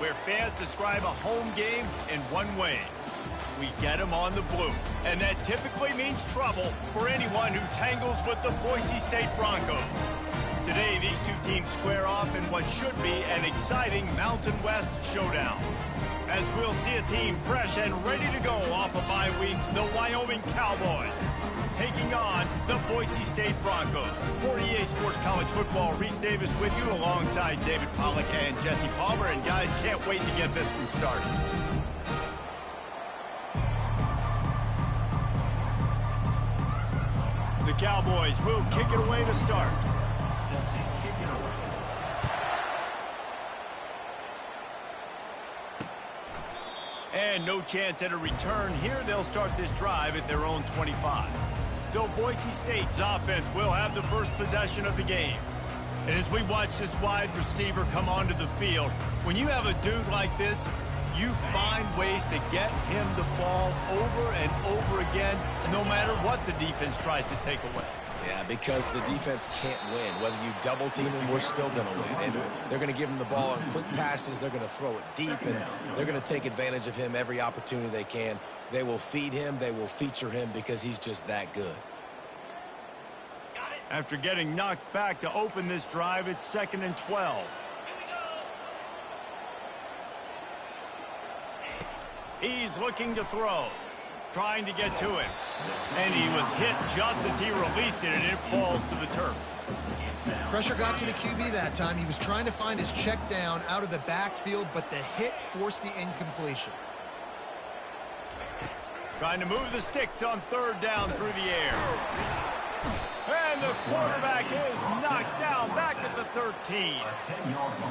where fans describe a home game in one way. We get them on the blue, and that typically means trouble for anyone who tangles with the Boise State Broncos. Today, these two teams square off in what should be an exciting Mountain West showdown. As we'll see a team fresh and ready to go off a bye week, the Wyoming Cowboys taking on the Boise State Broncos. For EA Sports College Football, Reese Davis with you alongside David Pollack and Jesse Palmer. And guys, can't wait to get this one started. The Cowboys will kick it away to start. And no chance at a return here. They'll start this drive at their own 25. So Boise State's offense will have the first possession of the game. And as we watch this wide receiver come onto the field, when you have a dude like this, you find ways to get him the ball over and over again, no matter what the defense tries to take away. Yeah, because the defense can't win. Whether you double team him, we're still going to win. And they're going to give him the ball in quick passes. They're going to throw it deep, and they're going to take advantage of him every opportunity they can. They will feed him. They will feature him because he's just that good. After getting knocked back to open this drive, it's 2nd and 12. He's looking to throw, trying to get to him. And he was hit just as he released it, and it falls to the turf. Pressure got to the QB that time. He was trying to find his check down out of the backfield, but the hit forced the incompletion. Trying to move the sticks on 3rd down through the air. And the quarterback is knocked down back at the 13.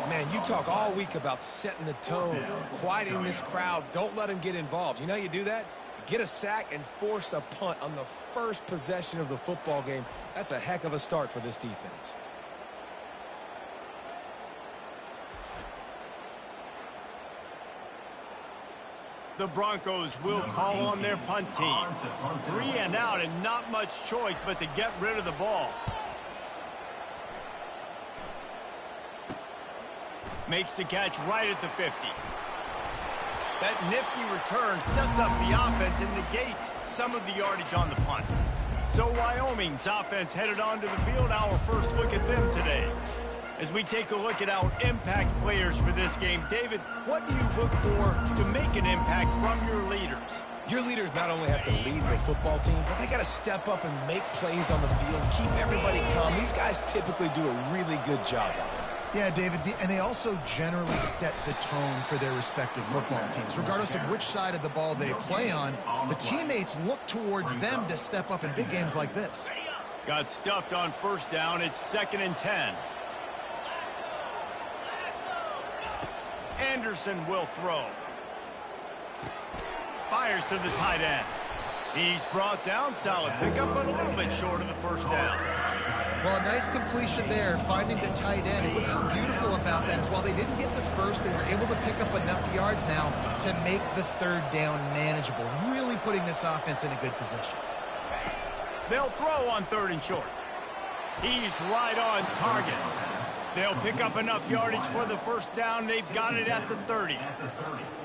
Man, you talk all week about setting the tone, quieting this crowd. Don't let him get involved. You know how you do that? Get a sack and force a punt on the first possession of the football game. That's a heck of a start for this defense. The Broncos will call on their punt team. 3 and out and not much choice but to get rid of the ball. Makes the catch right at the 50. That nifty return sets up the offense and negates some of the yardage on the punt. So Wyoming's offense headed onto the field. Our first look at them today. As we take a look at our impact players for this game, David, what do you look for to make an impact from your leaders? Your leaders not only have to lead the football team, but they got to step up and make plays on the field, keep everybody calm. These guys typically do a really good job of it. Yeah, David, and they also generally set the tone for their respective football teams. Regardless of which side of the ball they play on, the teammates look towards them to step up in big games like this. Got stuffed on 1st down. It's 2nd and 10. Anderson will throw. Fires to the tight end. He's brought down. Solid pickup, but a little bit short of the 1st down. Well, a nice completion there, finding the tight end. And what's so beautiful about that is while they didn't get the first, they were able to pick up enough yards now to make the 3rd down manageable, really putting this offense in a good position. They'll throw on 3rd and short. He's right on target. They'll pick up enough yardage for the 1st down. They've got it at the 30.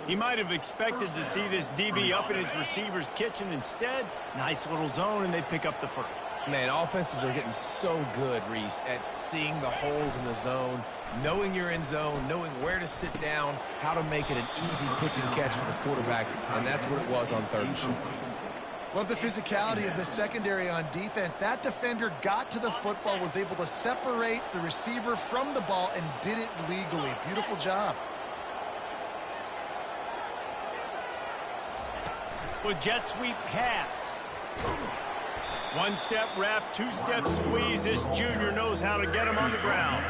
He might have expected to see this DB up in his receiver's kitchen. Instead, nice little zone, and they pick up the 1st. Man, offenses are getting so good, Reese, at seeing the holes in the zone, knowing you're in zone, knowing where to sit down, how to make it an easy pitch and catch for the quarterback, and that's what it was on 3rd and short. Love the physicality of the secondary on defense. That defender got to the football, was able to separate the receiver from the ball, and did it legally. Beautiful job. With jet sweep pass. 1-step wrap, 2-step squeeze. This junior knows how to get him on the ground.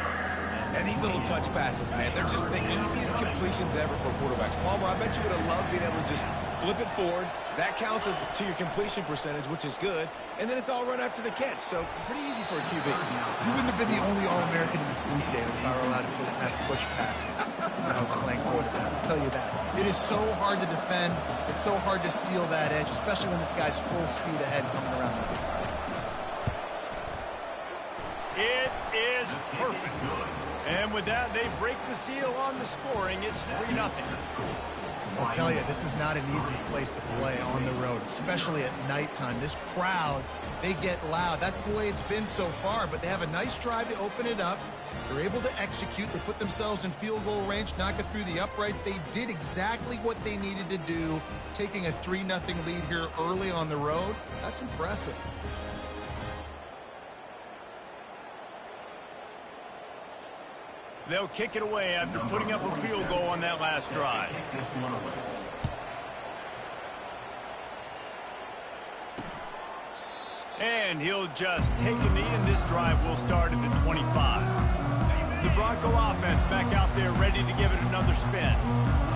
And these little touch passes, man, they're just the easiest completions ever for quarterbacks. Palmer, I bet you would have loved being able to just flip it forward. That counts as to your completion percentage, which is good. And then it's all run after the catch, so pretty easy for a QB. You wouldn't have been the only All-American in this booth, David, if I were allowed to have push passes when I was playing quarterback. I'll tell you that. It is so hard to defend. It's so hard to seal that edge, especially when this guy's full speed ahead coming around the inside. It is perfect. And with that, they break the seal on the scoring. It's 3-0. I'll tell you, this is not an easy place to play on the road, especially at nighttime. This crowd, they get loud. That's the way it's been so far, but they have a nice drive to open it up. They're able to execute. They put themselves in field goal range, knock it through the uprights. They did exactly what they needed to do, taking a 3-0 lead here early on the road. That's impressive. They'll kick it away after putting up a field goal on that last drive. And he'll just take a knee, and this drive will start at the 25. The Bronco offense back out there ready to give it another spin.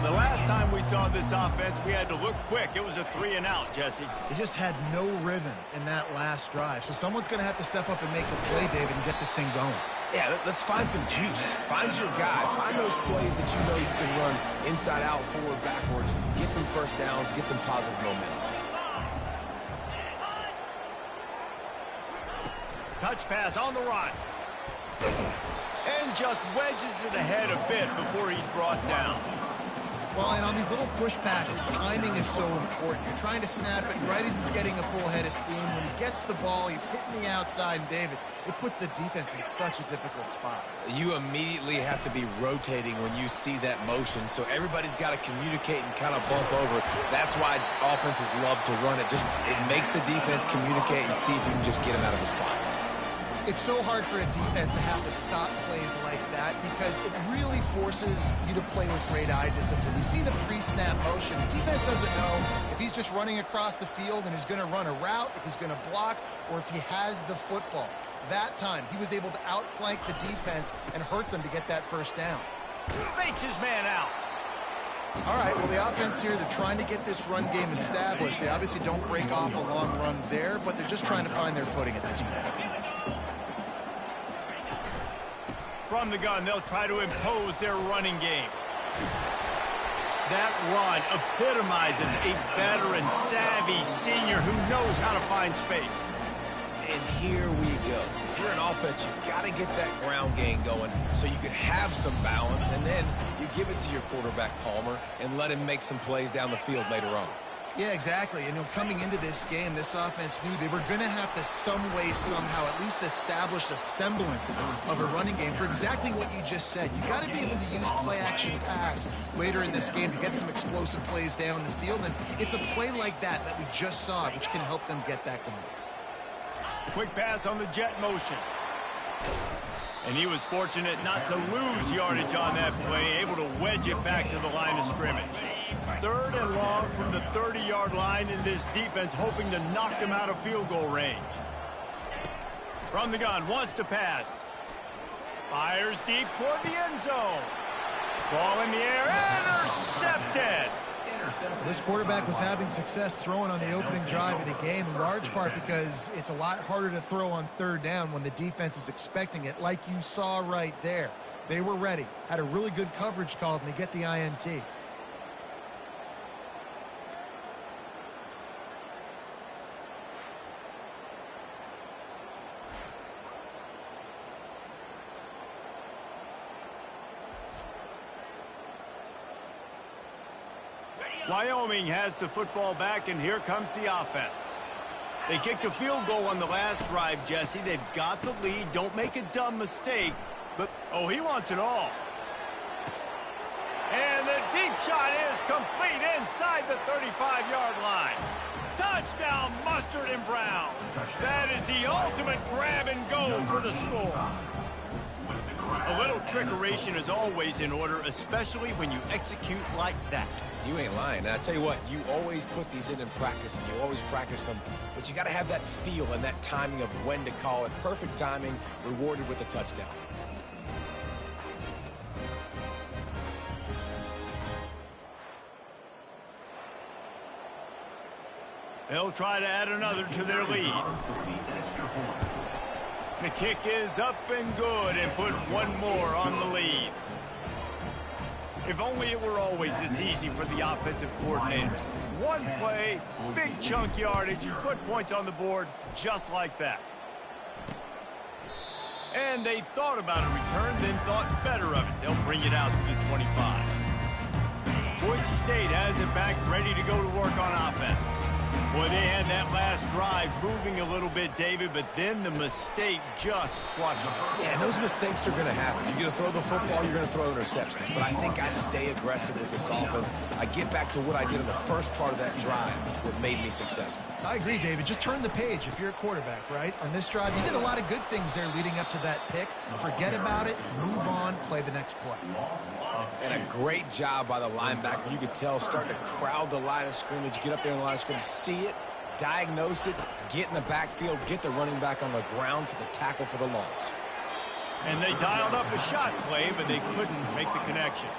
The last time we saw this offense, we had to look quick. It was a 3-and-out, Jesse. They just had no rhythm in that last drive. So someone's going to have to step up and make the play, David, and get this thing going. Yeah, let's find some juice. Find your guy. Find those plays that you know you can run inside out, forward, backwards. Get some first downs. Get some positive momentum. Touch pass on the run. And just wedges it ahead a bit before he's brought down. Well, and on these little push passes, timing is so important. You're trying to snap it right as he's getting a full head of steam. When he gets the ball, he's hitting the outside, and David, it puts the defense in such a difficult spot. You immediately have to be rotating when you see that motion, so everybody's got to communicate and kind of bump over. That's why offenses love to run it. It makes the defense communicate and see if you can just get him out of the spot. It's so hard for a defense to have to stop plays like that because it really forces you to play with great eye discipline. You see the pre-snap motion. The defense doesn't know if he's just running across the field and is going to run a route, if he's going to block, or if he has the football. That time, he was able to outflank the defense and hurt them to get that first down. Fakes his man out. All right, well, the offense here, they're trying to get this run game established. They obviously don't break off a long run there, but they're just trying to find their footing at this point. From the gun, they'll try to impose their running game. That run epitomizes a veteran, savvy senior who knows how to find space. And here we go. If you're an offense, you've got to get that ground game going so you can have some balance, and then you give it to your quarterback, Palmer, and let him make some plays down the field later on. Yeah, exactly. And coming into this game, this offense knew they were going to have to some way, somehow, at least establish a semblance of a running game for exactly what you just said. You got to be able to use play-action pass later in this game to get some explosive plays down the field. And it's a play like that we just saw, which can help them get that going. Quick pass on the jet motion. And he was fortunate not to lose yardage on that play, able to wedge it back to the line of scrimmage. 3rd and long from the 30-yard line, in this defense hoping to knock them out of field goal range. From the gun, wants to pass. Fires deep toward the end zone. Ball in the air, intercepted. This quarterback was having success throwing on the opening drive of the game, in large part because it's a lot harder to throw on 3rd down when the defense is expecting it, like you saw right there. They were ready, had a really good coverage called, and they get the INT. Wyoming has the football back, and here comes the offense. They kicked a field goal on the last drive, Jesse. They've got the lead. Don't make a dumb mistake. But, oh, he wants it all. And the deep shot is complete inside the 35-yard line. Touchdown, Mustard and Brown. That is the ultimate grab and go for the score. A little trickeration is always in order, especially when you execute like that. You ain't lying. And I tell you what, you always put these in practice, and you always practice them, but you got to have that feel and that timing of when to call it. Perfect timing, rewarded with a touchdown. They'll try to add another to their lead. The kick is up and good, and put one more on the lead. If only it were always this easy for the offensive coordinators. One play, big chunk yardage, put points on the board just like that. And they thought about a return, then thought better of it. They'll bring it out to the 25. Boise State has it back, ready to go to work on offense. Boy, they had that last drive moving a little bit, David, but then the mistake just crushed them. Yeah, those mistakes are going to happen. You're going to throw the football, you're going to throw interceptions. But I think I stay aggressive with this offense. I get back to what I did in the first part of that drive, what made me successful. I agree, David. Just turn the page if you're a quarterback, right? On this drive, you did a lot of good things there leading up to that pick. Forget about it, move on, play the next play. And a great job by the linebacker. You could tell starting to crowd the line of scrimmage, get up there in the line of scrimmage, see it, diagnose it, get in the backfield, get the running back on the ground for the tackle for the loss. And they dialed up a shot play, but they couldn't make the connection.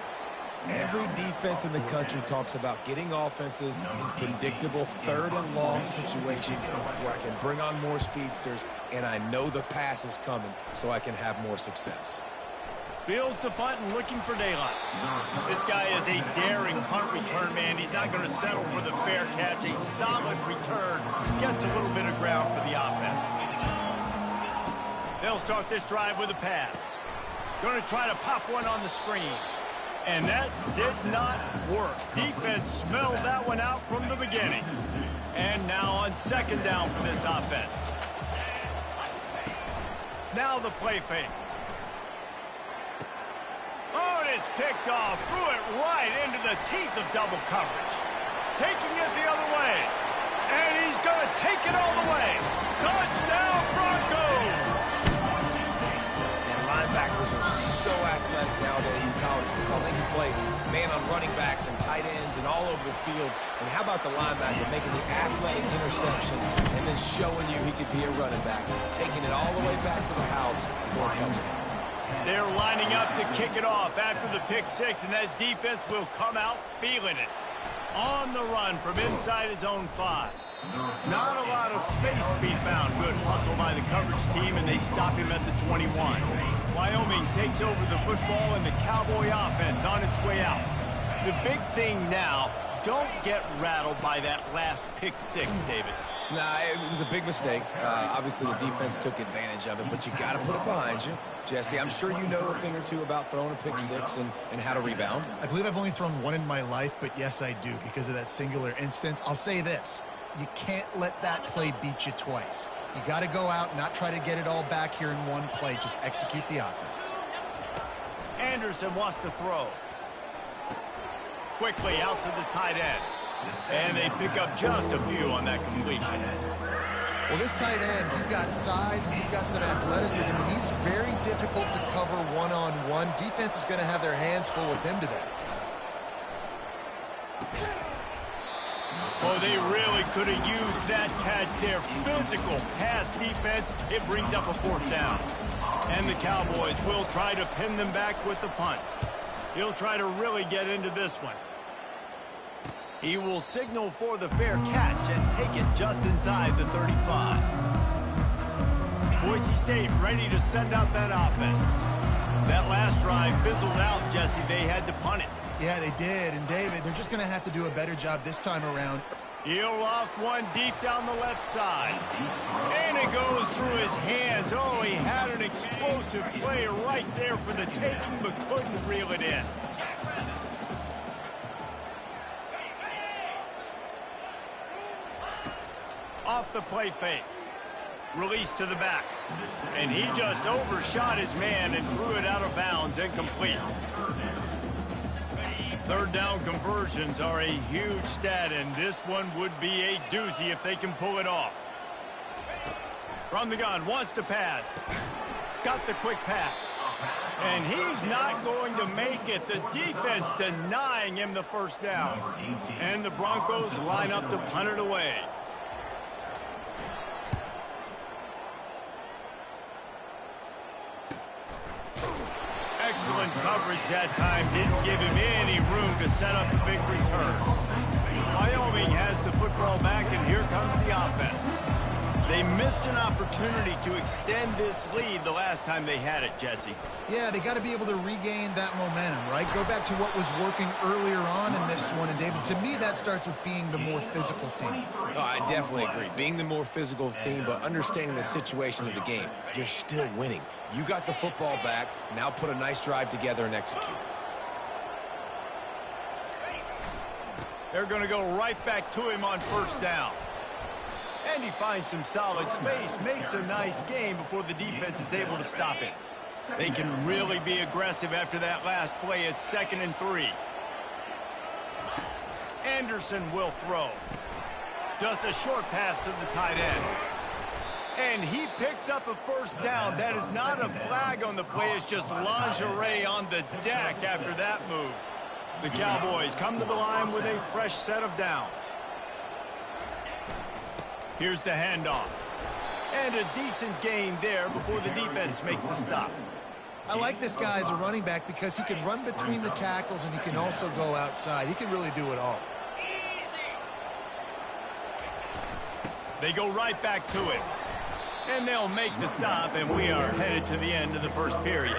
Every defense in the country talks about getting offenses in predictable third and long situations where I can bring on more speedsters and I know the pass is coming so I can have more success. Fields the punt and looking for daylight. This guy is a daring punt return man. He's not going to settle for the fair catch. A solid return. Gets a little bit of ground for the offense. They'll start this drive with a pass. Going to try to pop one on the screen. And that did not work. Defense smelled that one out from the beginning. And now on second down for this offense. Now the play fake. Oh, and it's picked off. Threw it right into the teeth of double coverage. Taking it the other way. And he's going to take it all the way. Touchdown, Broncos! And linebackers are so athletic nowadays in college football. They can play man on running backs and tight ends and all over the field. And how about the linebacker making the athletic interception and then showing you he could be a running back, taking it all the way back to the house for a touchdown. They're lining up to kick it off after the pick six, and that defense will come out feeling it. On the run from inside his own 5. Not a lot of space to be found. Good hustle by the coverage team, and they stop him at the 21. Wyoming takes over the football, and the Cowboy offense on its way out. The big thing now, don't get rattled by that last pick six, David. Nah, it was a big mistake. Obviously, the defense took advantage of it, but you got to put it behind you. Jesse, I'm sure you know a thing or two about throwing a pick six and how to rebound. I believe I've only thrown one in my life, but yes, I do because of that singular instance. I'll say this. You can't let that play beat you twice. You got to go out and not try to get it all back here in one play. Just execute the offense. Anderson wants to throw. Quickly out to the tight end. And they pick up just a few on that completion. Well, this tight end, he's got size and he's got some athleticism, and he's very difficult to cover one-on-one. Defense is going to have their hands full with him today. Oh, they really could have used that catch there. Physical pass defense. It brings up a 4th down. And the Cowboys will try to pin them back with the punt. He'll try to really get into this one. He will signal for the fair catch and take it just inside the 35. Boise State ready to send out that offense. That last drive fizzled out, Jesse. They had to punt it. Yeah, they did. And, David, they're just going to have to do a better job this time around. He'll loft one deep down the left side. And it goes through his hands. Oh, he had an explosive play right there for the taking, but couldn't reel it in. Off the play fake. Release to the back. And he just overshot his man and threw it out of bounds, incomplete. 3rd down conversions are a huge stat, and this one would be a doozy if they can pull it off. From the gun, wants to pass. Got the quick pass. And he's not going to make it. The defense denying him the 1st down. And the Broncos line up to punt it away. Excellent coverage that time. Didn't give him any room to set up a big return. Wyoming has the football back, and here comes the offense. They missed an opportunity to extend this lead the last time they had it, Jesse. Yeah, they got to be able to regain that momentum, right? Go back to what was working earlier on in this one. And, David, to me, that starts with being the more physical team. Oh, I definitely agree. Being the more physical team, but understanding the situation of the game. You're still winning. You got the football back. Now put a nice drive together and execute. They're going to go right back to him on first down. And he finds some solid space, makes a nice gain before the defense is able to stop it. They can really be aggressive after that last play. It's 2nd and 3. Anderson will throw. Just a short pass to the tight end. And he picks up a first down. That is not a flag on the play. It's just lingerie on the deck after that move. The Cowboys come to the line with a fresh set of downs. Here's the handoff. And a decent gain there before the defense makes the stop. I like this guy as a running back because he can run between the tackles and he can also go outside. He can really do it all. They go right back to it. And they'll make the stop, and we are headed to the end of the first period.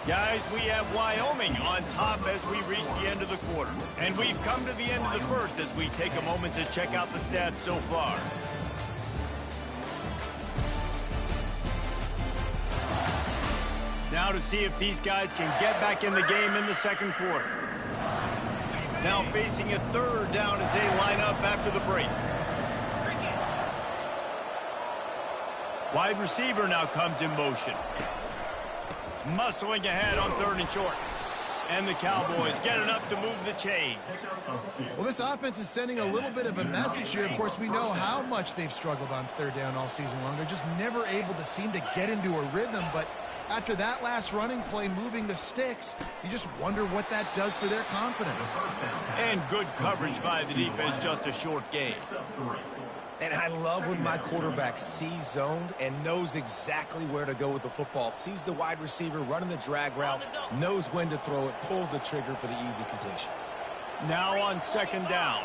Guys, we have Wyoming on top as we reach the end of the quarter. And we've come to the end of the first as we take a moment to check out the stats so far. Now to see if these guys can get back in the game in the second quarter. Now facing a third down as they line up after the break. Wide receiver now comes in motion. Muscling ahead on 3rd and short. And the Cowboys get enough to move the chains. Well, this offense is sending a little bit of a message here. Of course, we know how much they've struggled on 3rd down all season long. They're just never able to seem to get into a rhythm. But after that last running play, moving the sticks, you just wonder what that does for their confidence. And good coverage by the defense, just a short gain. And I love when my quarterback sees zoned and knows exactly where to go with the football. Sees the wide receiver running the drag route, knows when to throw it, pulls the trigger for the easy completion. Now on 2nd down.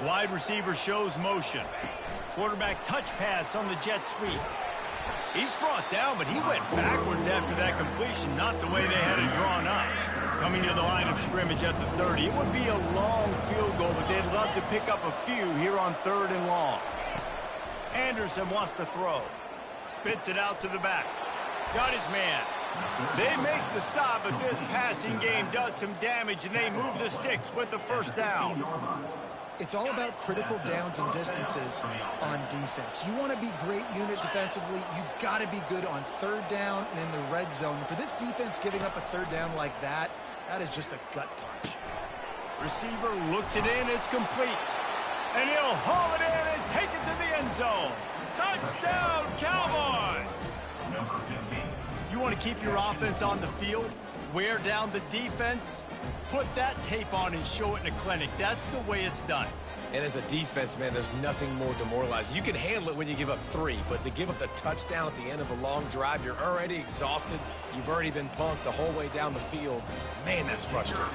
Wide receiver shows motion. Quarterback touch pass on the jet sweep. He's brought down, but he went backwards after that completion, not the way they had it drawn up. Coming to the line of scrimmage at the 30. It would be a long field goal, but they'd love to pick up a few here on 3rd and long. Anderson wants to throw. Spits it out to the back. Got his man. They make the stop, but this passing game does some damage, and they move the sticks with the first down. It's all about critical downs and distances on defense. You want to be great unit defensively. You've got to be good on 3rd down and in the red zone. For this defense giving up a 3rd down like that, that is just a gut punch. Receiver looks it in. It's complete. And he'll haul it in and take it to the end zone. Touchdown, Cowboys! You want to keep your offense on the field? Wear down the defense? Put that tape on and show it in a clinic. That's the way it's done. And as a defense, man, there's nothing more demoralizing. You can handle it when you give up 3, but to give up the touchdown at the end of a long drive, you're already exhausted. You've already been punked the whole way down the field. Man, that's frustrating.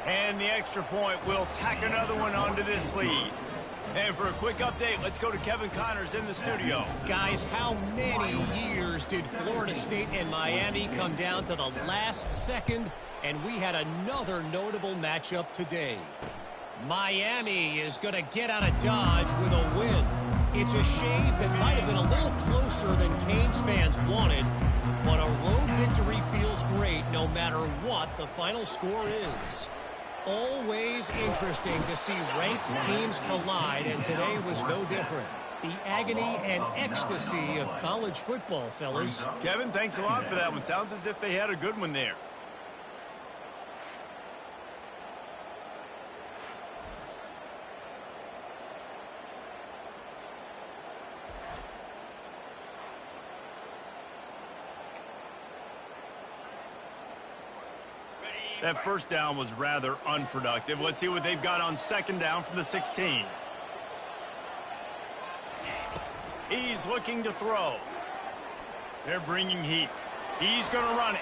And the extra point will tack another one onto this lead. And for a quick update, let's go to Kevin Connors in the studio. Guys, how many years did Florida State and Miami come down to the last second, and we had another notable matchup today? Miami is going to get out of Dodge with a win. It's a shave that might have been a little closer than Canes fans wanted, but a road victory feels great no matter what the final score is. Always interesting to see ranked teams collide, and today was no different. The agony and ecstasy of college football, fellas. Kevin, thanks a lot for that one. Sounds as if they had a good one there. That first down was rather unproductive. Let's see what they've got on 2nd down from the 16. He's looking to throw. They're bringing heat. He's going to run it.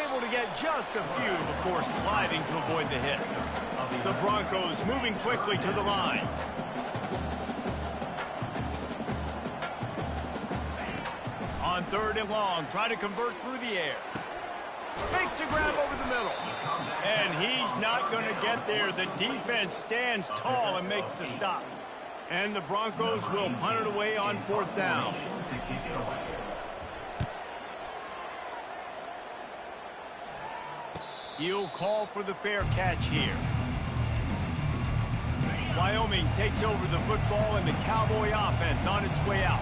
Able to get just a few before sliding to avoid the hits. The Broncos moving quickly to the line. On 3rd and long, try to convert through the air. Makes the grab over the middle. And he's not going to get there. The defense stands tall and makes the stop. And the Broncos will punt it away on 4th down. He'll call for the fair catch here. Wyoming takes over the football and the Cowboy offense on its way out.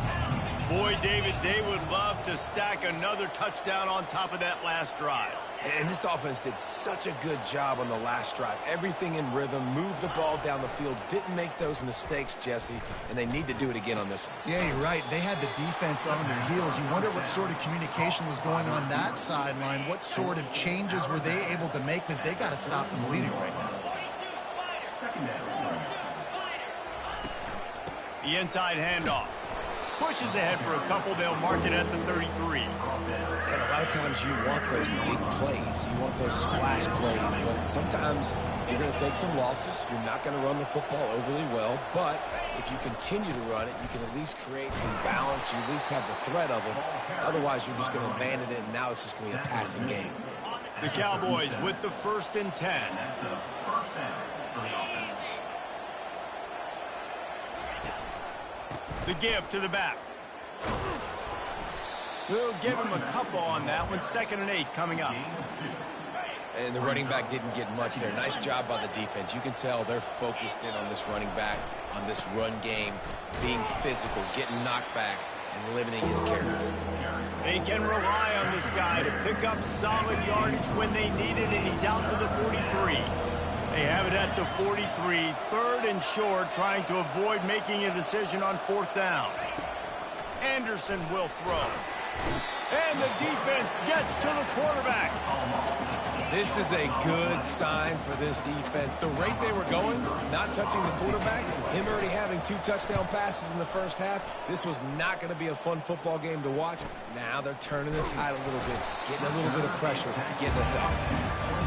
Boy, David, they would love to stack another touchdown on top of that last drive. And this offense did such a good job on the last drive. Everything in rhythm, moved the ball down the field, didn't make those mistakes, Jesse, and they need to do it again on this one. Yeah, you're right. They had the defense on their heels. You wonder what sort of communication was going on that sideline. What sort of changes were they able to make, because they got to stop the bleeding right now. The inside handoff. Pushes ahead for a couple. They'll mark it at the 33. And a lot of times you want those big plays. You want those splash plays. But sometimes you're going to take some losses. You're not going to run the football overly well. But if you continue to run it, you can at least create some balance. You at least have the threat of it. Otherwise, you're just going to abandon it, and now it's just going to be a passing game. The Cowboys with the 1st and 10. The give to the back. We'll give him a couple on that one. 2nd and 8 coming up. And the running back didn't get much there. Nice job by the defense. You can tell they're focused in on this running back, on this run game, being physical, getting knockbacks, and limiting his carries. They can rely on this guy to pick up solid yardage when they need it, and he's out to the 43. They have it at the 43, 3rd and short, trying to avoid making a decision on 4th down. Anderson will throw. And the defense gets to the quarterback. This is a good sign for this defense. The rate they were going, not touching the quarterback, him already having 2 touchdown passes in the first half, this was not going to be a fun football game to watch. Now they're turning the tide a little bit, getting a little bit of pressure, getting us out.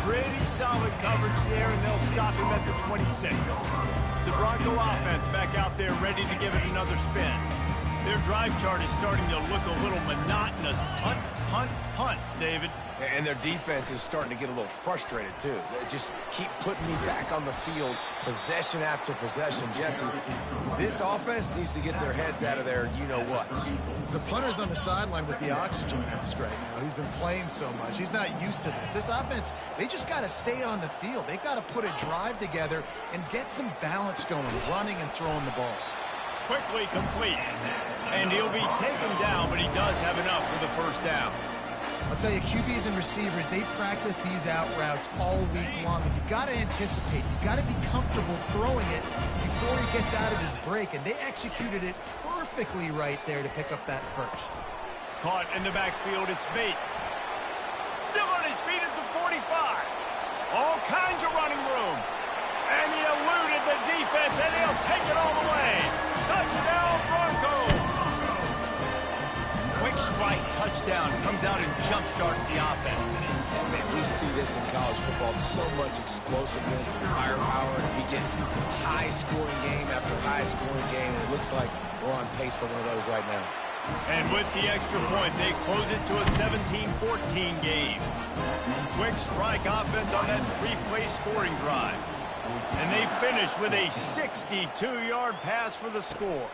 Pretty solid coverage there, and they'll stop him at the 26. The Bronco offense back out there ready to give it another spin. Their drive chart is starting to look a little monotonous. Punt, punt, punt, David. And their defense is starting to get a little frustrated, too. They just keep putting me back on the field, possession after possession. Jesse, this offense needs to get their heads out of their you-know-whats. The punter's on the sideline with the oxygen mask right now. He's been playing so much. He's not used to this. This offense, they just got to stay on the field. They've got to put a drive together and get some balance going, running and throwing the ball. Quickly complete. And he'll be taken down, but he does have enough for the 1st down. I'll tell you, QBs and receivers, they practice these out routes all week long, and you've got to anticipate. You've got to be comfortable throwing it before he gets out of his break, and they executed it perfectly right there to pick up that 1st. Caught in the backfield, it's Bates. Still on his feet at the 45. All kinds of running room. And he eluded the defense, and he'll take it all the way. Touchdown, Broncos! Quick strike touchdown comes out and jump-starts the offense. And man, we see this in college football, so much explosiveness and firepower, and we get high-scoring game after high-scoring game, and it looks like we're on pace for one of those right now. And with the extra point, they close it to a 17-14 game. Quick strike offense on that 3-play scoring drive. And they finish with a 62-yard pass for the score.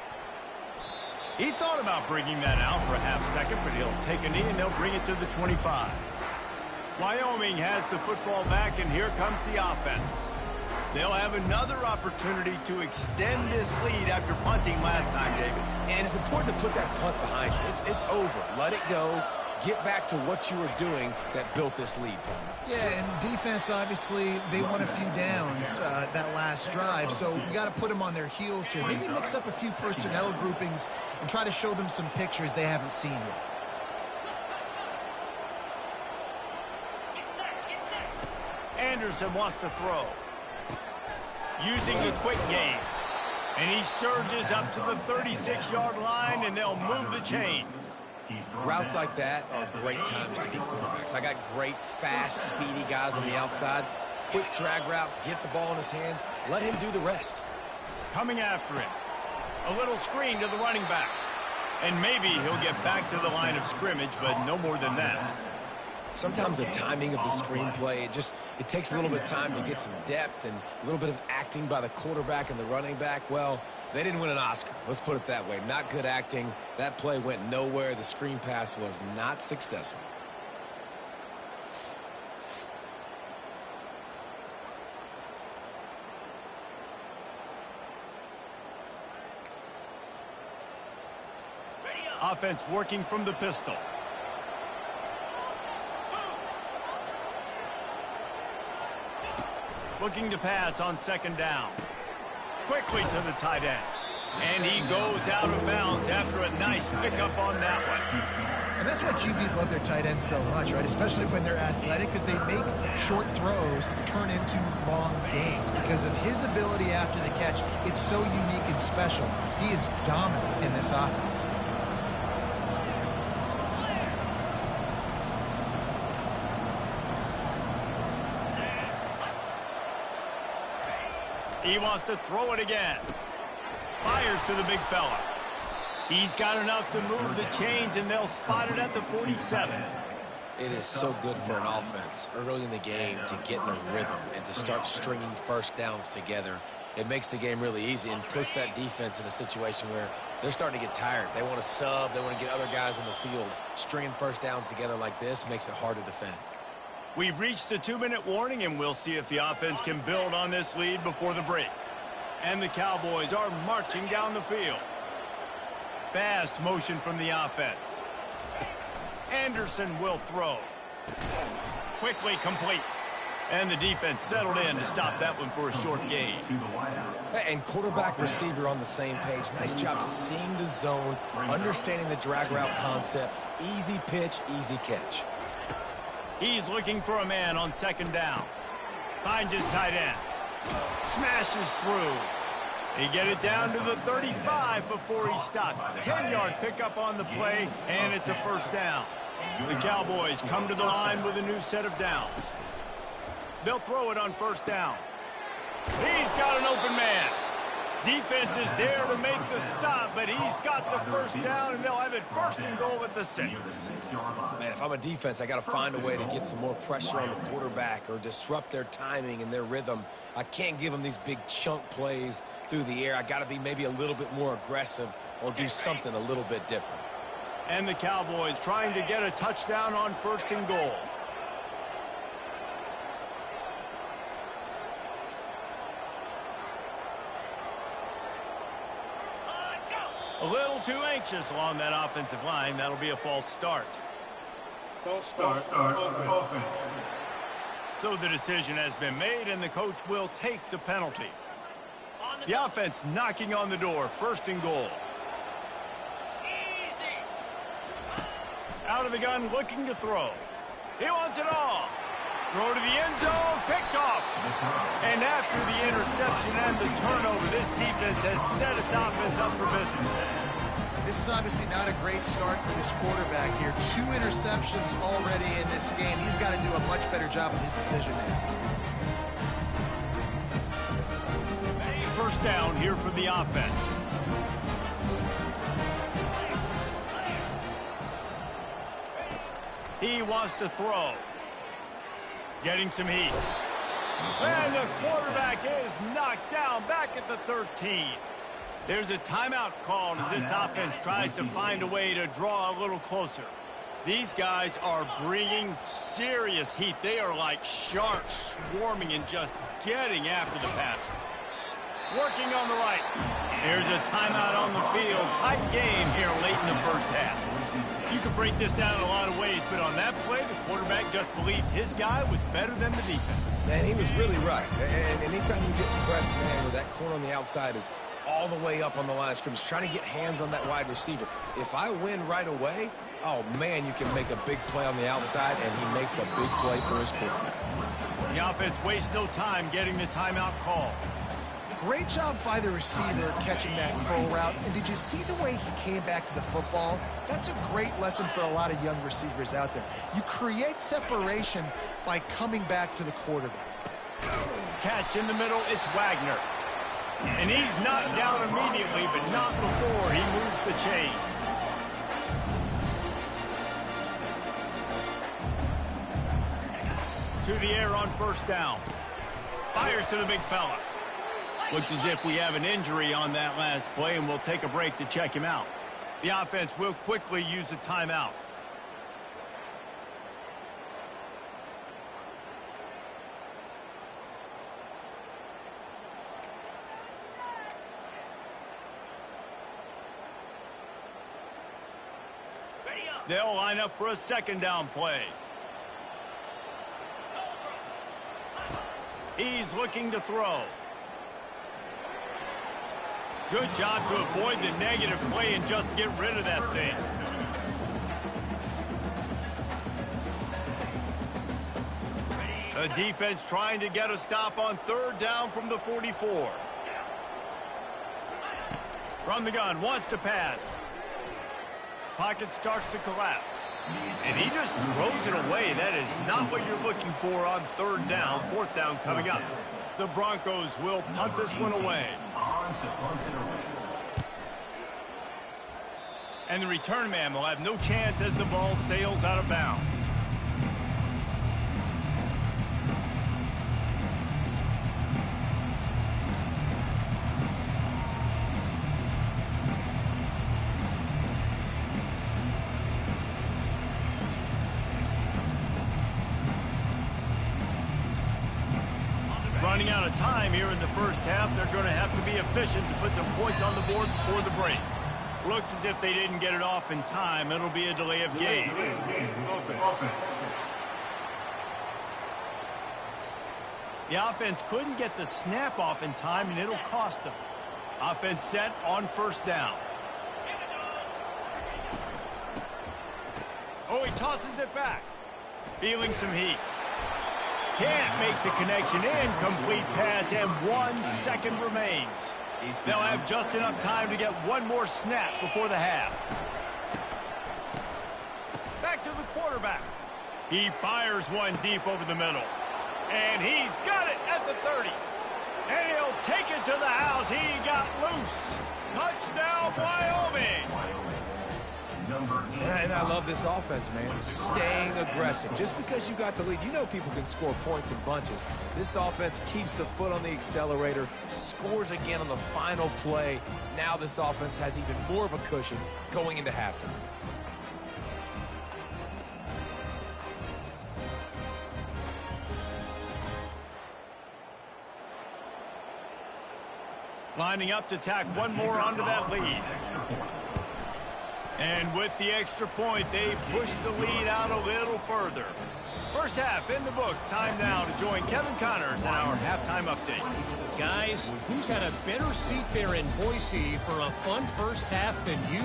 He thought about bringing that out for a half second, but he'll take a knee and they'll bring it to the 25. Wyoming has the football back, and here comes the offense. They'll have another opportunity to extend this lead after punting last time, David. And it's important to put that punt behind you. It's over. Let it go. Get back to what you were doing that built this lead. Yeah, and defense, obviously, they won a few downs that last drive, so we got to put them on their heels here. Maybe mix up a few personnel groupings and try to show them some pictures they haven't seen yet. Anderson wants to throw. Using the quick game. And he surges up to the 36-yard line, and they'll move the chains. Routes like that are great times to be quarterbacks. I got great, fast, speedy guys on the outside. Quick drag route, get the ball in his hands, let him do the rest. Coming after him. A little screen to the running back. And maybe he'll get back to the line of scrimmage, but no more than that. Sometimes the timing of the screenplay, it takes a little bit of time to get some depth and a little bit of acting by the quarterback and the running back. Well, they didn't win an Oscar. Let's put it that way. Not good acting. That play went nowhere. The screen pass was not successful. Offense working from the pistol. Looking to pass on second down. Quickly to the tight end. And he goes out of bounds after a nice pickup on that one. And that's why QBs love their tight ends so much, right? Especially when they're athletic, because they make short throws turn into long gains. Because of his ability after the catch, it's so unique and special. He is dominant in this offense. He wants to throw it again. Fires to the big fella. He's got enough to move the chains, and they'll spot it at the 47. It is so good for an offense early in the game to get in a rhythm and to start stringing first downs together. It makes the game really easy and puts that defense in a situation where they're starting to get tired. They want to sub. They want to get other guys in the field. Stringing first downs together like this makes it hard to defend. We've reached the 2-minute warning, and we'll see if the offense can build on this lead before the break. And the Cowboys are marching down the field. Fast motion from the offense. Anderson will throw. Quickly complete. And the defense settled in to stop that one for a short gain. And quarterback receiver on the same page. Nice job seeing the zone, understanding the drag route concept. Easy pitch, easy catch. He's looking for a man on second down. Finds his tight end. Smashes through. He get it down to the 35 before he stopped. 10-yard pickup on the play, and it's a first down. The Cowboys come to the line with a new set of downs. They'll throw it on first down. He's got an open man. Defense is there to make the stop, but he's got the first down, and they'll have it first and goal at the 6. Man, if I'm a defense, I got to find a way to get some more pressure on the quarterback or disrupt their timing and their rhythm. I can't give them these big chunk plays through the air. I got to be maybe a little bit more aggressive or do something a little bit different. And the Cowboys trying to get a touchdown on first and goal. A little too anxious along that offensive line. That'll be a false start. False start. Offense. So the decision has been made, and the coach will take the penalty. The offense knocking on the door. First and goal. Out of the gun, looking to throw. He wants it all. Throw to the end zone, picked off. And after the interception and the turnover, this defense has set its offense up for business. This is obviously not a great start for this quarterback here. 2 interceptions already in this game. He's got to do a much better job with his decision-making. First down here for the offense. He wants to throw. Getting some heat. And the quarterback is knocked down back at the 13. There's a timeout called as this offense tries to find a way to draw a little closer. These guys are bringing serious heat. They are like sharks swarming and just getting after the passer. Working on the right. There's a timeout on the field. Tight game here late in the first half. You could break this down in a lot of ways, but on that play, the quarterback just believed his guy was better than the defense. And he was really right. And anytime you get pressed, man, where that corner on the outside is all the way up on the line of scrimmage, trying to get hands on that wide receiver. If I win right away, oh, man, you can make a big play on the outside, and he makes a big play for his quarterback. The offense wastes no time getting the timeout call. great job by the receiver catching that curl route. And did you see the way he came back to the football? That's a great lesson for a lot of young receivers out there. You create separation by coming back to the quarterback. Catch in the middle, it's Wagner. And he's knocked down immediately, but not before he moves the chains. To the air on first down. Fires to the big fella. Looks as if we have an injury on that last play, and we'll take a break to check him out. The offense will quickly use a timeout. They'll line up for a second down play. He's looking to throw. Good job to avoid the negative play and just get rid of that thing. The defense trying to get a stop on third down from the 44. From the gun, wants to pass. Pocket starts to collapse. And he just throws it away. That is not what you're looking for on third down. Fourth down coming up. The Broncos will punt this one away. And the return man will have no chance as the ball sails out of bounds. Running out of time here in the first half. They're going to have to be efficient to put some points on the board before the break. Looks as if they didn't get it off in time. It'll be a delay of game. The offense couldn't get the snap off in time, and it'll cost them. Offense set on first down. Oh, he tosses it back. Feeling some heat. Can't make the connection. Incomplete pass, and 1 second remains. They'll have just enough time to get one more snap before the half. Back to the quarterback. He fires one deep over the middle. And he's got it at the 30. And he'll take it to the house. He got loose. Touchdown, Wyoming. And I love this offense, man. Staying aggressive. Just because you got the lead, you know people can score points in bunches. This offense keeps the foot on the accelerator, scores again on the final play. Now this offense has even more of a cushion going into halftime. Lining up to tack one more onto that lead. And with the extra point, they push the lead out a little further. First half in the books. Time now to join Kevin Connors in our halftime update. Guys, who's had a better seat there in Boise for a fun first half than you?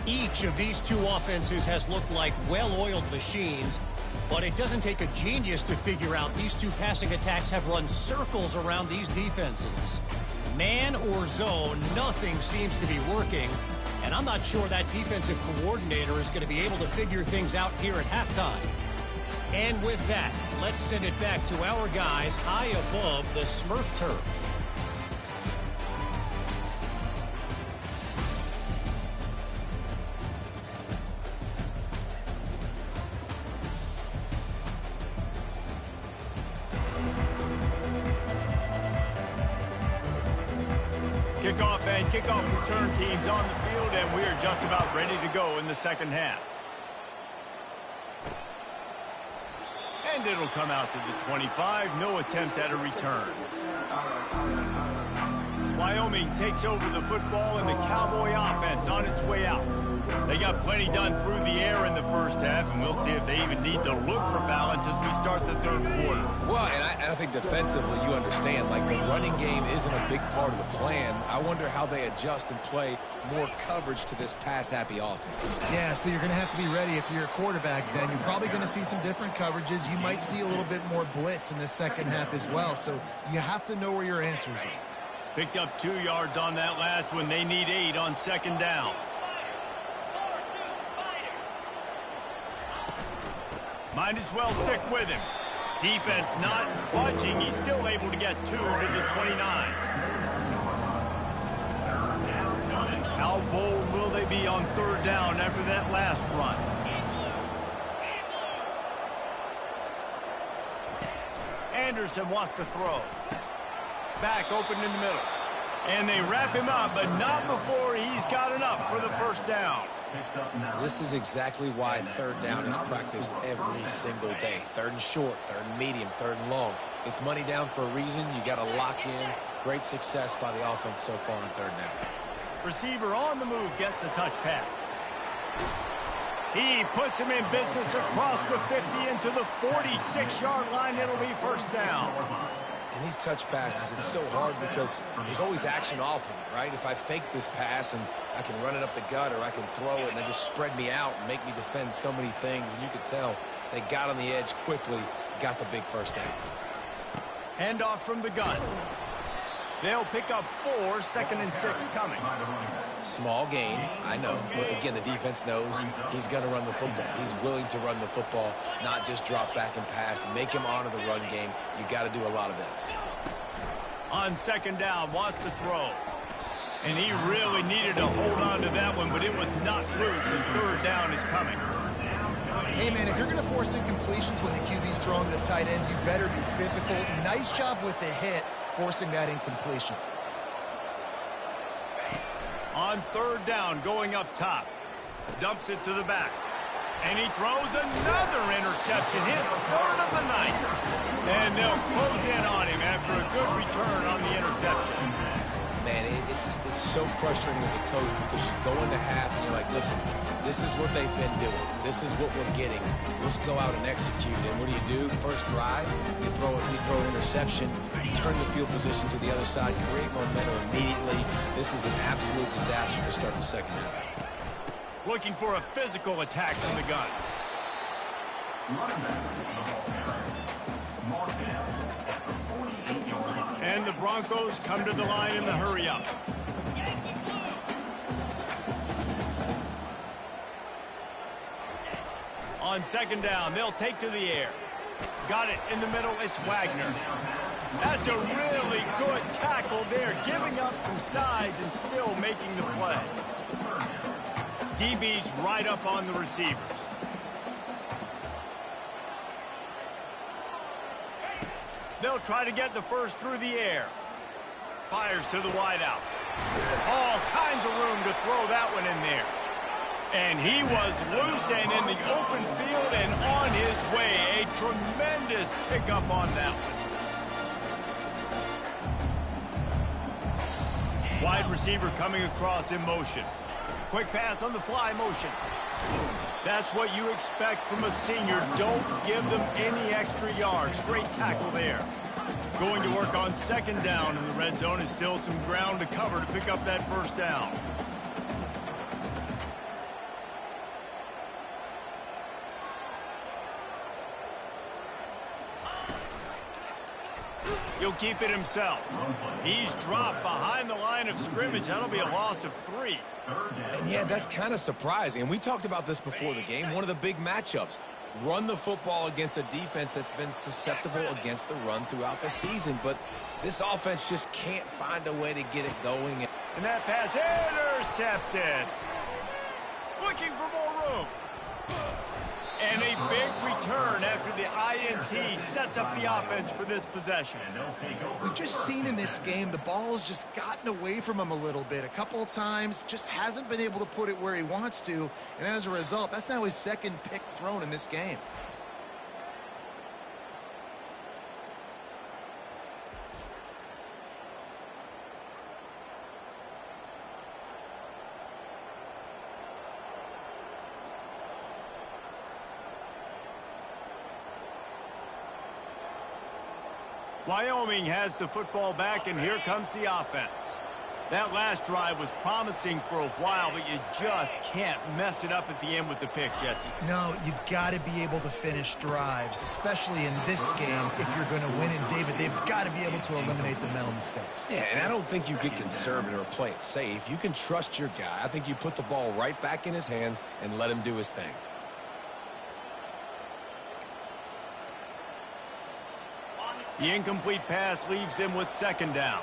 Each of these two offenses has looked like well-oiled machines, but it doesn't take a genius to figure out these two passing attacks have run circles around these defenses. Man or zone, nothing seems to be working. And I'm not sure that defensive coordinator is going to be able to figure things out here at halftime. And with that, let's send it back to our guys high above the Smurf turf. Kickoff and kickoff return teams on the field, and we are just about ready to go in the second half. And it'll come out to the 25. No attempt at a return. Wyoming takes over the football, and the Cowboy offense on its way out. They got plenty done through the air in the first half, and we'll see if they even need to look for balance as we start the third quarter. Well, and I think defensively, you understand, like the running game isn't a big part of the plan. I wonder how they adjust and play more coverage to this pass-happy offense. Yeah, so you're going to have to be ready if you're a quarterback then. You're probably going to see some different coverages. You might see a little bit more blitz in the second half as well, so you have to know where your answers are. Picked up 2 yards on that last one. They need 8 on second down. Might as well stick with him. Defense not budging. He's still able to get 2 to the 29. How bold will they be on third down after that last run? Anderson wants to throw. Back open in the middle. And they wrap him up, but not before he's got enough for the first down. This is exactly why third down is practiced every single day. Third and short, third and medium, third and long. It's money down for a reason. You got to lock in. Great success by the offense so far on third down. Receiver on the move gets the touch pass. He puts him in business across the 50 into the 46-yard line. It'll be first down. And these touch passes, it's so hard because there's always action off of it, right? If I fake this pass and I can run it up the gut or I can throw it and they just spread me out and make me defend so many things. And you can tell they got on the edge quickly, got the big first down. Handoff from the gun. They'll pick up 4, second and 6 coming. Small gain, I know. But again, the defense knows he's going to run the football. He's willing to run the football, not just drop back and pass. Make him honor the run game. You got to do a lot of this. On second down, wants to throw. And he really needed to hold on to that one, but it was not loose, and third down is coming. Hey, man, if you're going to force incompletions when the QB's throwing to the tight end, you better be physical. Nice job with the hit, forcing that incompletion. On third down, going up top. Dumps it to the back. And he throws another interception, his third of the night. And they'll close in on him after a good return on the interception. Man, it's so frustrating as a coach because you go into half and you're like, listen, this is what they've been doing. This is what we're getting. Let's go out and execute. And what do? First drive, you throw an interception, you turn the field position to the other side, create momentum immediately. This is an absolute disaster to start the second half. Looking for a physical attack from the gun. And the Broncos come to the line in the hurry-up. On second down, they'll take to the air. Got it in the middle, it's Wagner. That's a really good tackle there, giving up some size and still making the play. DB's right up on the receivers. They'll try to get the first through the air. Fires to the wideout. All kinds of room to throw that one in there. And he was loose and in the open field and on his way. A tremendous pickup on that one. Wide receiver coming across in motion. Quick pass on the fly motion. That's what you expect from a senior. Don't give them any extra yards. Great tackle there. Going to work on second down in the red zone is still some ground to cover to pick up that first down. He'll keep it himself. He's dropped behind the line of scrimmage. That'll be a loss of 3. And yeah, that's kind of surprising. And we talked about this before the game. One of the big matchups. Run the football against a defense that's been susceptible against the run throughout the season. But this offense just can't find a way to get it going. And that pass intercepted. Looking for more room. And a big return after the INT sets up the offense for this possession. We've just seen in this game the ball has just gotten away from him a little bit. A couple of times, just hasn't been able to put it where he wants to. And as a result, that's now his second pick thrown in this game. Wyoming has the football back, and here comes the offense. That last drive was promising for a while, but you just can't mess it up at the end with the pick, Jesse. No, you've got to be able to finish drives, especially in this game if you're going to win. And, David, they've got to be able to eliminate the mental mistakes. Yeah, and I don't think you get conservative or play it safe. You can trust your guy. I think you put the ball right back in his hands and let him do his thing. The incomplete pass leaves him with second down.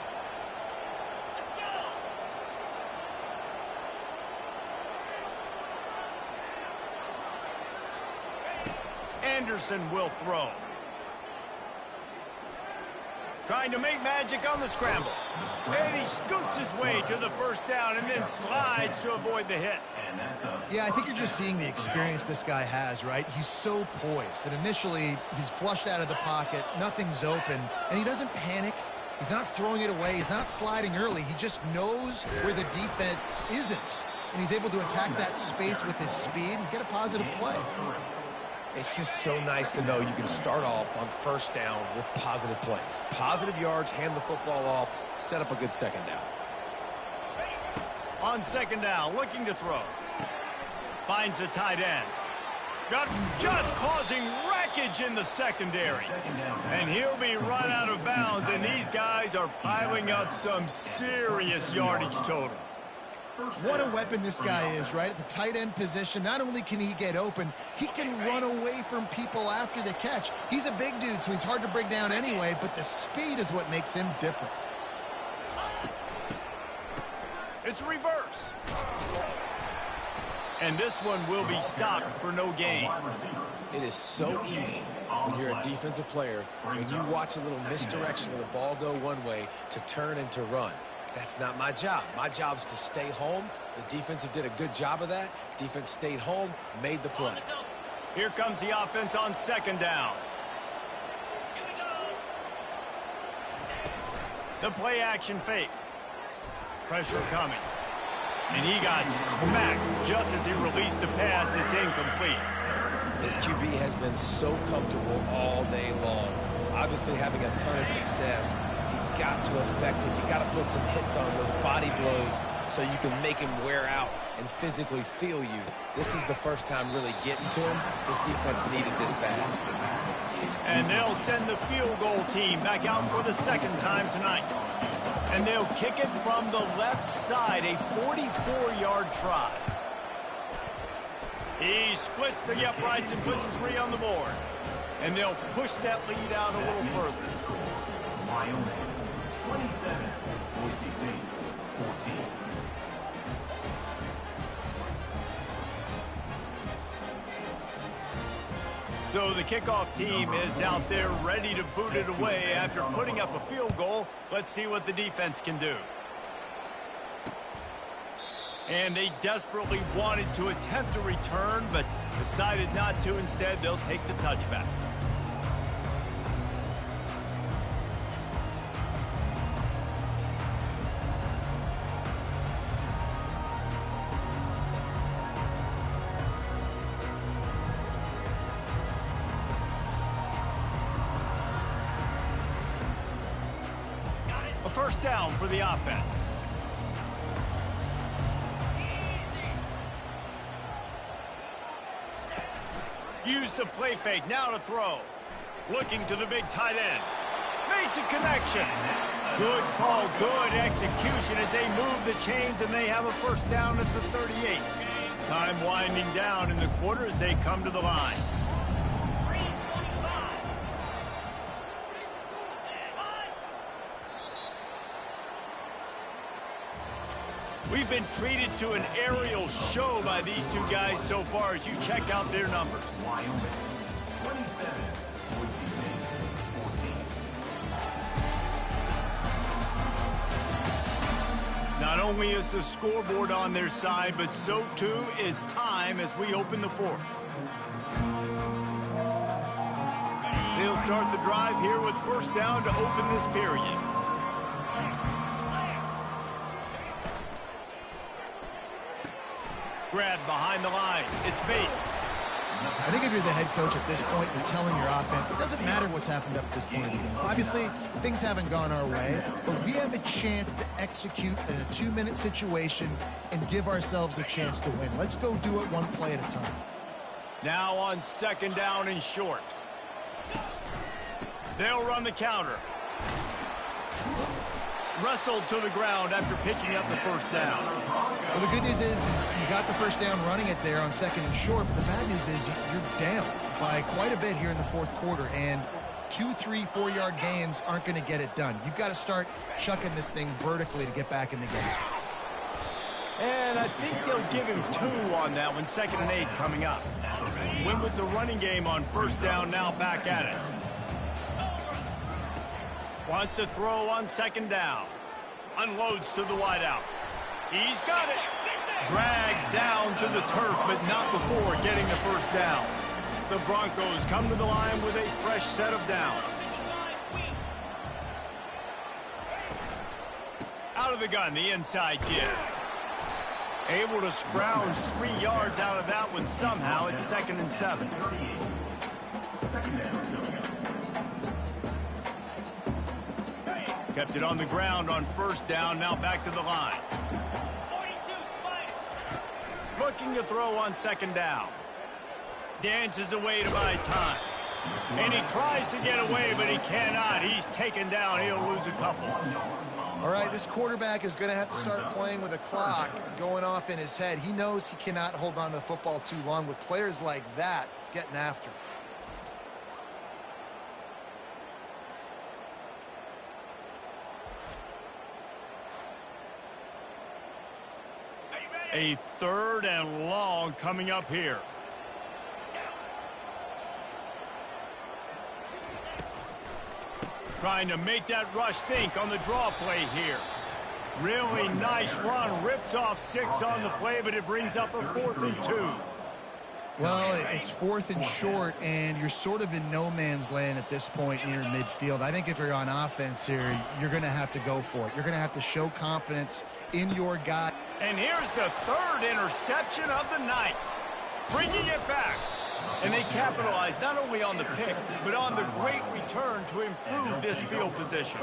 Anderson will throw. Trying to make magic on the scramble. And he scoots his way to the first down and then slides to avoid the hit. Yeah, I think you're just seeing the experience this guy has, right? He's so poised that initially he's flushed out of the pocket, nothing's open, and he doesn't panic. He's not throwing it away. He's not sliding early. He just knows where the defense isn't, and he's able to attack that space with his speed and get a positive play. It's just so nice to know you can start off on first down with positive plays. Positive yards, hand the football off, set up a good second down. On second down, looking to throw. Finds the tight end. Just causing wreckage in the secondary. And he'll be run out of bounds, and these guys are piling up some serious yardage totals. What a weapon this guy is, right? At the tight end position, not only can he get open, he can run away from people after the catch. He's a big dude, so he's hard to bring down anyway, but the speed is what makes him different. It's reverse. And this one will be stopped for no gain. It is so easy when you're a defensive player, when you watch a little misdirection of the ball go one way to turn and to run. That's not my job. My job is to stay home. The defensive did a good job of that. Defense stayed home, made the play. Here comes the offense on second down. The play action fake. Pressure coming. And he got smacked just as he released the pass. It's incomplete. This QB has been so comfortable all day long. Obviously having a ton of success. You've got to affect him. You've got to put some hits on those body blows so you can make him wear out and physically feel you. This is the first time really getting to him. This defense needed this bad. And they'll send the field goal team back out for the second time tonight. And they'll kick it from the left side, a 44-yard try. He splits the uprights and puts 3 on the board. And they'll push that lead out a little further. Wyoming, 27, Boise State, 14. So the kickoff team is out there ready to boot it away after putting up a field goal. Let's see what the defense can do. And they desperately wanted to attempt a return, but decided not to. Instead, they'll take the touchback. A first down for the offense. Use the play fake, now to throw. Looking to the big tight end. Makes a connection. Good call, good execution as they move the chains and they have a first down at the 38. Time winding down in the quarter as they come to the line. We've been treated to an aerial show by these two guys so far as you check out their numbers. Wyoming, 27, Boise State, 14. Not only is the scoreboard on their side, but so too is time as we open the fourth. They'll start the drive here with first down to open this period. Grab behind the line. It's Bates. I think if you're the head coach at this point, you're telling your offense, it doesn't matter what's happened up to this point in the game. Obviously, things haven't gone our way, but we have a chance to execute in a 2-minute situation and give ourselves a chance to win. Let's go do it one play at a time. Now on 2nd down and short. They'll run the counter. Wrestled to the ground after picking up the 1st down. Well, the good news is you got the 1st down running it there on 2nd and short, but the bad news is you're down by quite a bit here in the 4th quarter, and 2, 3, 4-yard gains aren't going to get it done. You've got to start chucking this thing vertically to get back in the game. And I think they'll give him 2 on that one, 2nd and 8 coming up. Win with the running game on 1st down, now back at it. Wants to throw on 2nd down. Unloads to the wideout. He's got it. Dragged down to the turf, but not before getting the 1st down. The Broncos come to the line with a fresh set of downs. Out of the gun, the inside give. Able to scrounge 3 yards out of that one somehow. It's 2nd and 7. Kept it on the ground on 1st down, now back to the line. Looking to throw on 2nd down. Dances away to buy time. And he tries to get away, but he cannot. He's taken down. He'll lose a couple. All right, this quarterback is going to have to start playing with a clock going off in his head. He knows he cannot hold on to the football too long with players like that getting after him. A 3rd and long coming up here. Trying to make that rush think on the draw play here. Really nice run. Rips off 6 on the play, but it brings up a 4th and 2. Well, it's 4th and short, and you're sort of in no man's land at this point near midfield. I think if you're on offense here, you're going to have to go for it. You're going to have to show confidence in your guy. And here's the 3rd interception of the night. Bringing it back. And they capitalize not only on the pick, but on the great return to improve this field position.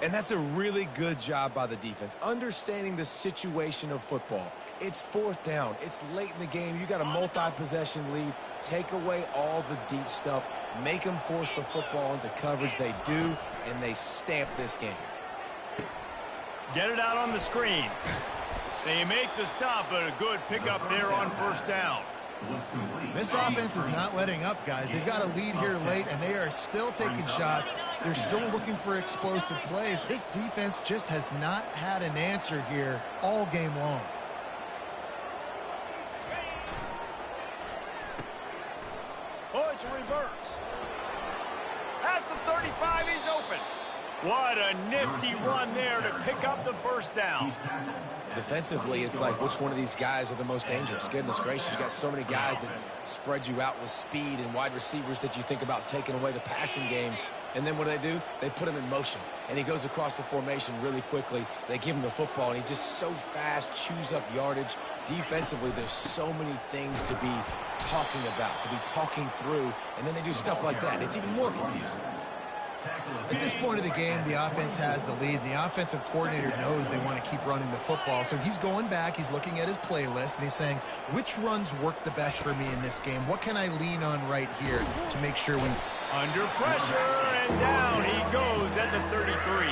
And that's a really good job by the defense, understanding the situation of football. It's 4th down. It's late in the game. You got a multi-possession lead. Take away all the deep stuff. Make them force the football into coverage. They do, and they stamp this game. Get it out on the screen. They make the stop, but a good pickup there on 1st down. This offense is not letting up, guys. They've got a lead here late, and they are still taking shots. They're still looking for explosive plays. This defense just has not had an answer here all game long. Oh, it's a reverse. At the 35, he's open. What a nifty run there to pick up the 1st down. Defensively, it's like which one of these guys are the most dangerous. Goodness gracious, you got so many guys that spread you out with speed and wide receivers that you think about taking away the passing game. And then what do? They put him in motion, and he goes across the formation really quickly. They give him the football, and he just so fast chews up yardage. Defensively, there's so many things to be talking about, to be talking through, and then they do stuff like that. It's even more confusing. At this point of the game, the offense has the lead. The offensive coordinator knows they want to keep running the football. So he's going back, he's looking at his playlist, and he's saying, which runs work the best for me in this game? What can I lean on right here to make sure we... Under pressure, and down he goes at the 33.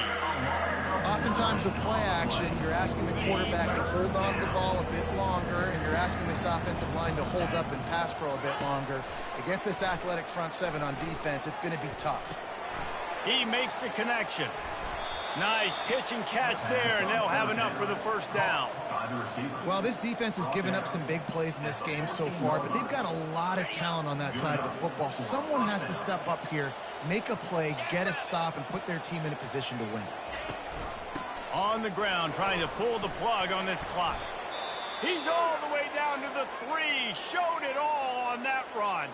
Oftentimes with play action, you're asking the quarterback to hold on to the ball a bit longer, and you're asking this offensive line to hold up in pass pro a bit longer. Against this athletic front seven on defense, it's going to be tough. He makes the connection. Nice pitch and catch there, and they'll have enough for the 1st down. Well, this defense has given up some big plays in this game so far, but they've got a lot of talent on that side of the football. Someone has to step up here, make a play, get a stop, and put their team in a position to win. On the ground, trying to pull the plug on this clock. He's all the way down to the 3. Showed it all on that run.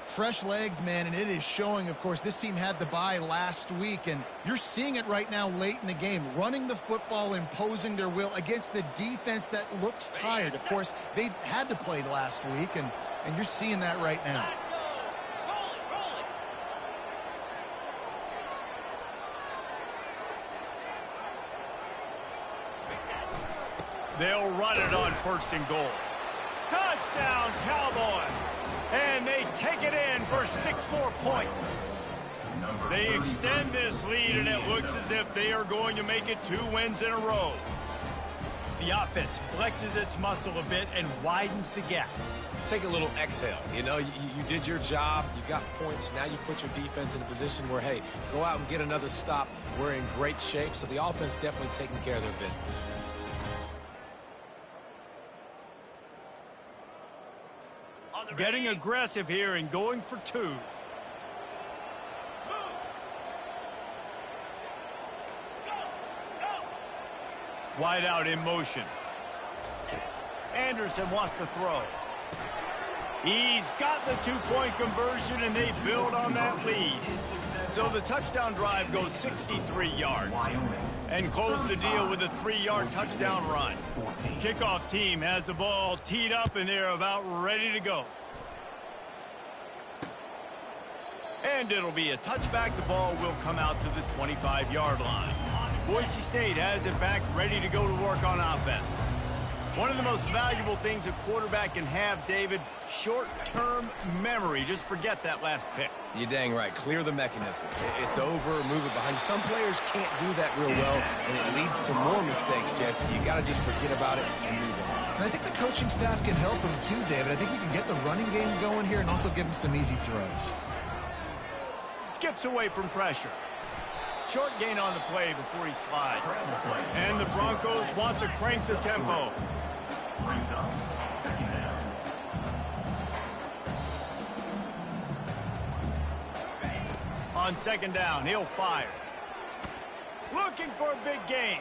Fresh legs, man, and it is showing. Of course, this team had the bye last week, and you're seeing it right now late in the game, running the football, imposing their will against the defense that looks tired. Of course, they had to play last week, and you're seeing that right now. They'll run it on 1st and goal. Touchdown, Cowboys! And they take it in for 6 more points. They extend this lead, and it looks as if they are going to make it 2 wins in a row. The offense flexes its muscle a bit and widens the gap. Take a little exhale. You know, you did your job. You got points. Now you put your defense in a position where, hey, go out and get another stop. We're in great shape, so the offense definitely taking care of their business. Getting aggressive here and going for 2. Wide out in motion. Anderson wants to throw. He's got the 2-point conversion, and they build on that lead. So the touchdown drive goes 63 yards. And close the deal with a 3-yard touchdown run. Kickoff team has the ball teed up, and they're about ready to go. And it'll be a touchback. The ball will come out to the 25-yard line. Boise State has it back, ready to go to work on offense. One of the most valuable things a quarterback can have, David, short-term memory. Just forget that last pick. You're dang right. Clear the mechanism. It's over, move it behind you. Some players can't do that real well, and it leads to more mistakes, Jesse. You got to just forget about it and move on. And I think the coaching staff can help him too, David. I think you can get the running game going here and also give him some easy throws. Skips away from pressure. Short gain on the play before he slides. And the Broncos want to crank the tempo. Brings up 2nd down. On 2nd down, he'll fire. Looking for a big gain.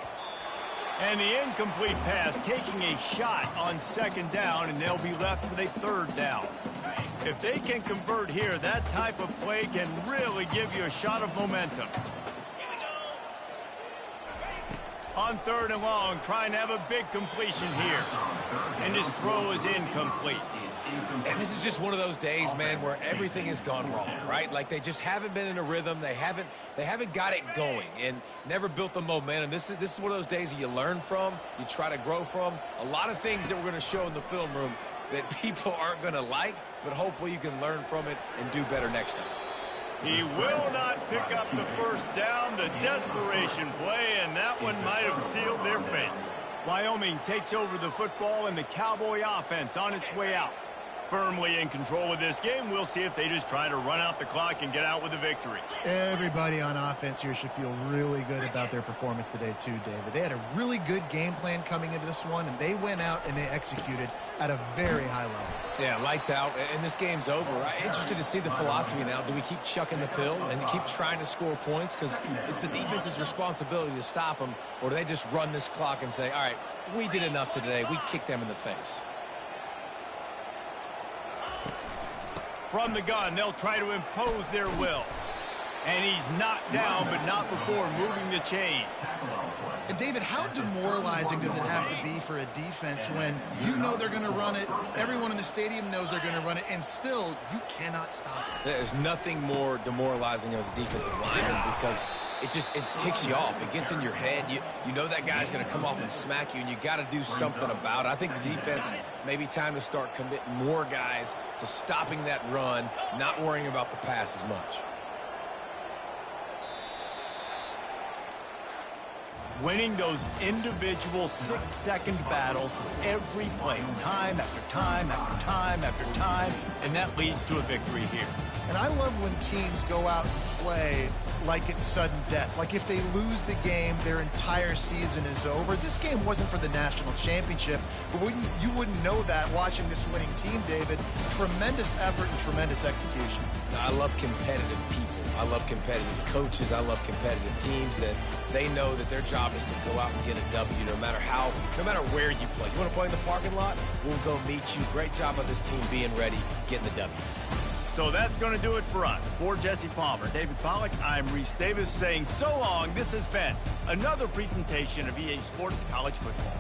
And the incomplete pass, taking a shot on 2nd down, and they'll be left with a 3rd down. If they can convert here, that type of play can really give you a shot of momentum. On 3rd and long, trying to have a big completion here. And his throw is incomplete. And this is just one of those days, man, where everything has gone wrong, right? Like they just haven't been in a rhythm. They haven't got it going and never built the momentum. This is one of those days that you learn from, you try to grow from. A lot of things that we're going to show in the film room that people aren't going to like, but hopefully you can learn from it and do better next time. He will not pick up the 1st down, the desperation play, and that one might have sealed their fate. Wyoming takes over the football, and the Cowboy offense on its way out. Firmly in control of this game. We'll see if they just try to run out the clock and get out with a victory. Everybody on offense here should feel really good about their performance today too, David. They had a really good game plan coming into this one, and they went out and they executed at a very high level. Yeah, lights out, and this game's over. I'm interested to see the philosophy now. Do we keep chucking the pill and keep trying to score points? Because it's the defense's responsibility to stop them, or do they just run this clock and say, all right, we did enough today. We kicked them in the face. From the gun, they'll try to impose their will. And he's knocked down, but not before moving the chains. And David, how demoralizing does it have to be for a defense when you know they're going to run it, everyone in the stadium knows they're going to run it, and still you cannot stop it? There's nothing more demoralizing as a defensive lineman because it ticks you off. It gets in your head. You know that guy's going to come off and smack you, and you got to do something about it. I think the defense, maybe time to start committing more guys to stopping that run, not worrying about the pass as much. Winning those individual 6-second battles every play, time after time after time after time, and that leads to a victory here. And I love when teams go out and play like it's sudden death. Like if they lose the game, their entire season is over. This game wasn't for the national championship, but you wouldn't know that watching this winning team, David. Tremendous effort and tremendous execution. I love competitive people. I love competitive coaches. I love competitive teams that they know that their job is to go out and get a W no matter where you play. You want to play in the parking lot? We'll go meet you. Great job on this team being ready, getting the W. So that's going to do it for us. For Jesse Palmer, David Pollack, I'm Reese Davis saying so long. This has been another presentation of EA Sports College Football.